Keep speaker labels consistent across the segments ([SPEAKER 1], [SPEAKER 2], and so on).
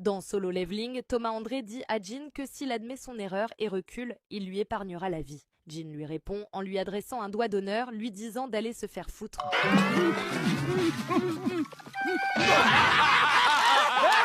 [SPEAKER 1] Dans Solo Leveling, Thomas André dit à Jin que s'il admet son erreur et recule, il lui épargnera la vie. Jin lui répond en lui adressant un doigt d'honneur, lui disant d'aller se faire foutre.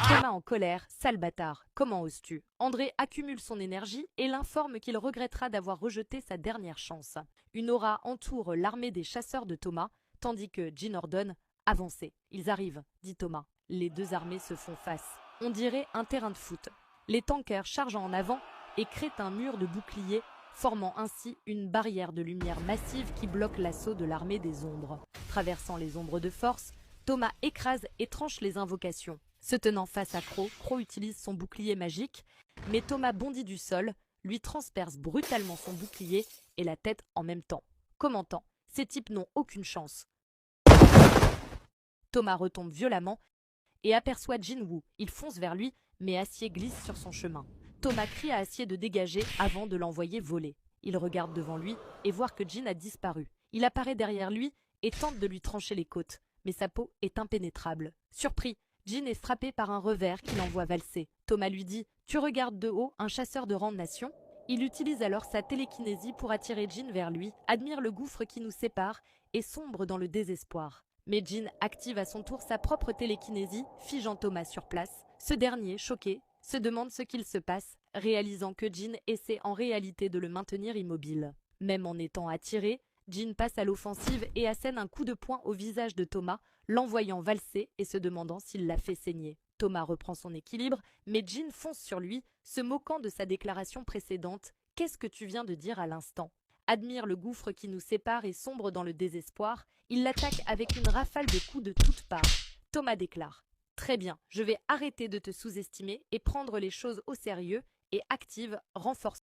[SPEAKER 1] Thomas en colère, sale bâtard, comment oses-tu? André accumule son énergie et l'informe qu'il regrettera d'avoir rejeté sa dernière chance. Une aura entoure l'armée des chasseurs de Thomas, tandis que Jin ordonne « Avancez ». Ils arrivent, dit Thomas. Les deux armées se font face. On dirait un terrain de foot. Les tankers chargent en avant et créent un mur de boucliers, formant ainsi une barrière de lumière massive qui bloque l'assaut de l'armée des ombres. Traversant les ombres de force, Thomas écrase et tranche les invocations. Se tenant face à Crow, Crow utilise son bouclier magique, mais Thomas bondit du sol, lui transperce brutalement son bouclier et la tête en même temps. Commentant, ces types n'ont aucune chance. Thomas retombe violemment et aperçoit Jin Woo. Il fonce vers lui, mais Acier glisse sur son chemin. Thomas crie à Acier de dégager avant de l'envoyer voler. Il regarde devant lui et voit que Jin a disparu. Il apparaît derrière lui et tente de lui trancher les côtes, mais sa peau est impénétrable. Surpris, Jin est frappé par un revers qui l'envoie valser. Thomas lui dit « Tu regardes de haut un chasseur de rang de nation ?» Il utilise alors sa télékinésie pour attirer Jin vers lui, admire le gouffre qui nous sépare et sombre dans le désespoir. Mais Jin active à son tour sa propre télékinésie, figeant Thomas sur place. Ce dernier, choqué, se demande ce qu'il se passe, réalisant que Jin essaie en réalité de le maintenir immobile. Même en étant attiré, Jin passe à l'offensive et assène un coup de poing au visage de Thomas, l'envoyant valser et se demandant s'il l'a fait saigner. Thomas reprend son équilibre, mais Jin fonce sur lui, se moquant de sa déclaration précédente. « Qu'est-ce que tu viens de dire à l'instant ?» Admire le gouffre qui nous sépare et sombre dans le désespoir, il l'attaque avec une rafale de coups de toutes parts. Thomas déclare « Très bien, je vais arrêter de te sous-estimer et prendre les choses au sérieux » et active « Renforce ».